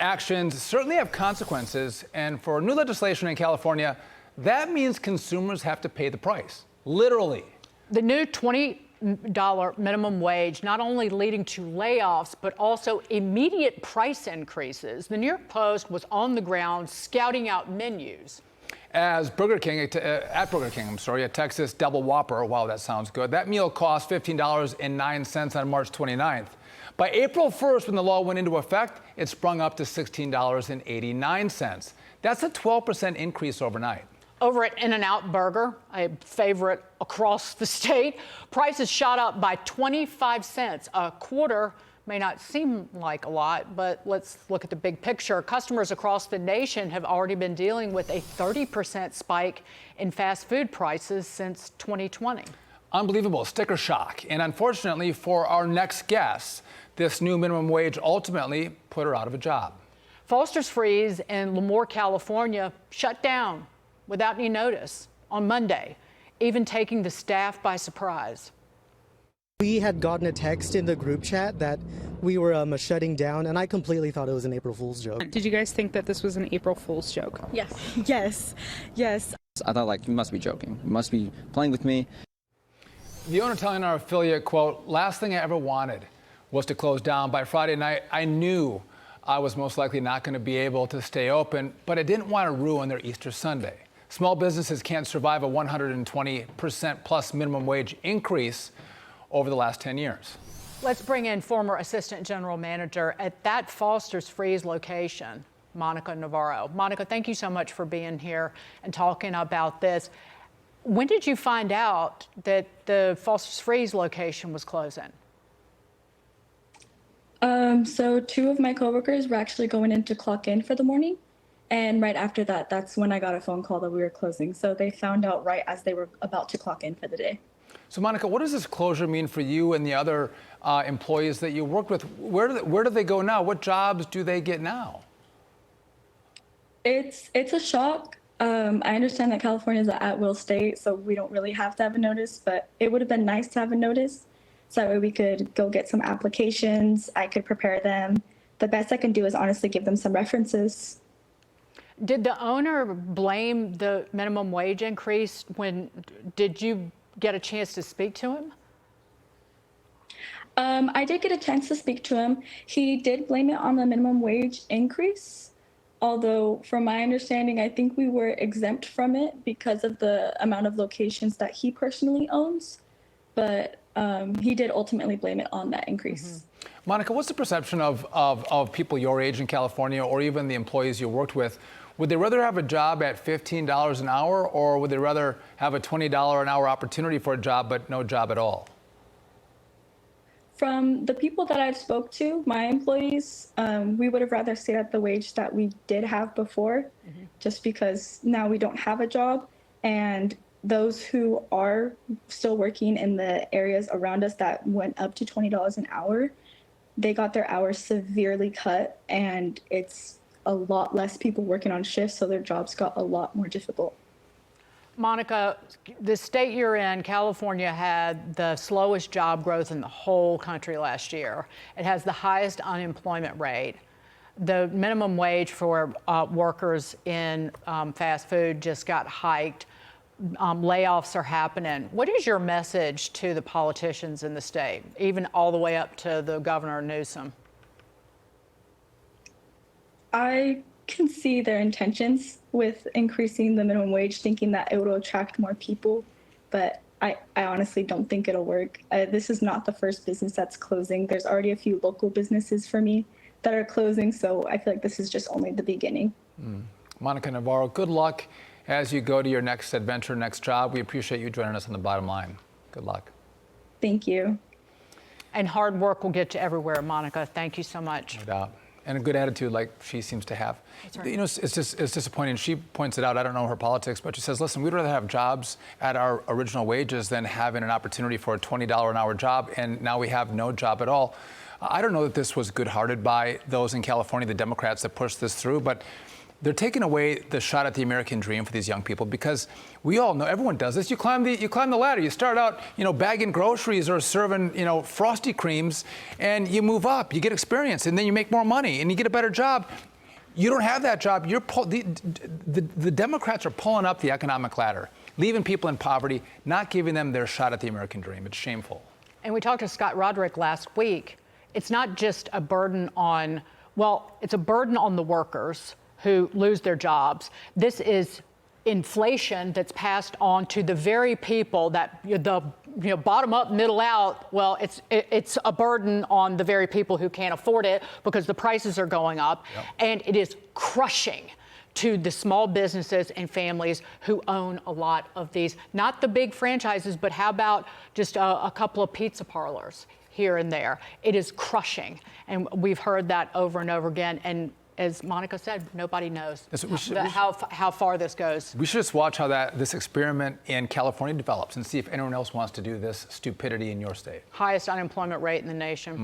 Actions certainly have consequences, and for new legislation in California, that means consumers have to pay the price, literally. The new $20 minimum wage not only leading to layoffs, but also immediate price increases. The New York Post was on the ground scouting out menus. As at Burger King, a Texas Double Whopper, wow, that sounds good. That meal cost $15.09 on March 29th. By April 1st, when the law went into effect, it sprung up to $16.89. That's a 12% increase overnight. Over at In-N-Out Burger, a favorite across the state, prices shot up by 25 cents. A quarter may not seem like a lot, but let's look at the big picture. Customers across the nation have already been dealing with a 30% spike in fast food prices since 2020. Unbelievable, sticker shock. And unfortunately for our next guest, this new minimum wage ultimately put her out of a job. Foster's Freeze in Lemoore, California shut down without any notice on Monday, even taking the staff by surprise. We had gotten a text in the group chat that we were shutting down, and I completely thought it was an April Fool's joke. Did you guys think that this was an April Fool's joke? Yes. Yes. I thought, like, you must be joking. You must be playing with me. The owner telling our affiliate, quote, "Last thing I ever wanted was to close down. By Friday night, I knew I was most likely not going to be able to stay open, but I didn't want to ruin their Easter Sunday." Small businesses can't survive a 120% plus minimum wage increase over the last 10 years. Let's bring in former Assistant General Manager at that Foster's Freeze location, Monica Navarro. Monica, thank you so much for being here and talking about this. When did you find out that the Foster's Freeze location was closing? So two of my coworkers were actually going in to clock in for the morning. And right after that, that's when I got a phone call that we were closing. So they found out right as they were about to clock in for the day. So Monica, what does this closure mean for you and the other employees that you worked with? Where do they go now? What jobs do they get now? It's a shock. I understand that California is an at-will state, so we don't really have to have a notice, but it would have been nice to have a notice. So that way we could go get some applications. I could prepare them. The best I can do is honestly give them some references. Did the owner blame the minimum wage increase? Did you get a chance to speak to him? I did get a chance to speak to him. He did blame it on the minimum wage increase. Although, from my understanding, I think we were exempt from it because of the amount of locations that he personally owns. But he did ultimately blame it on that increase. Mm-hmm. Monica, what's the perception of people your age in California, or even the employees you worked with? Would they rather have a job at $15 an hour, or would they rather have a $20 an hour opportunity for a job but no job at all? From the people that I've spoke to, my employees, we would have rather stayed at the wage that we did have before, just because now we don't have a job. And those who are still working in the areas around us that went up to $20 an hour, they got their hours severely cut, and it's a lot less people working on shifts, so their jobs got a lot more difficult. Monica, the state you're in, California, had the slowest job growth in the whole country last year. It has the highest unemployment rate. The minimum wage for workers in fast food just got hiked. Layoffs are happening. What is your message to the politicians in the state, even all the way up to the Governor Newsom? I can see their intentions with increasing the minimum wage, thinking that it will attract more people, but I honestly don't think it'll work. This is not the first business that's closing. There's already a few local businesses for me that are closing, so I feel like this is just only the beginning. Monica Navarro, good luck as you go to your next adventure, next job. We appreciate you joining us on The Bottom Line. Good luck. Thank you. And hard work will get you everywhere, Monica. Thank you so much. No doubt. And a good attitude like she seems to have. That's right. You know, it's disappointing. She points it out. I don't know her politics, but she says, listen, we'd rather have jobs at our original wages than having an opportunity for a $20 an hour job, and now we have no job at all. I don't know that this was good-hearted by those in California, the Democrats that pushed this through, but they're taking away the shot at the American dream for these young people, because we all know, everyone does this. You climb the ladder. You start out, bagging groceries or serving, Frosty creams, and you move up. You get experience, and then you make more money, and you get a better job. You don't have that job. The Democrats are pulling up the economic ladder, leaving people in poverty, not giving them their shot at the American dream. It's shameful. And we talked to Scott Roderick last week. It's not just a burden on, well, it's a burden on the workers who lose their jobs. This is inflation that's passed on to the very people that the bottom up, middle out. Well, it's a burden on the very people who can't afford it because the prices are going up, and it is crushing to the small businesses and families who own a lot of these, not the big franchises, but how about just a couple of pizza parlors here and there? It is crushing, and we've heard that over and over again. And as Monica said, nobody knows how far this goes. We should just watch how this experiment in California develops and see if anyone else wants to do this stupidity in your state. Highest unemployment rate in the nation.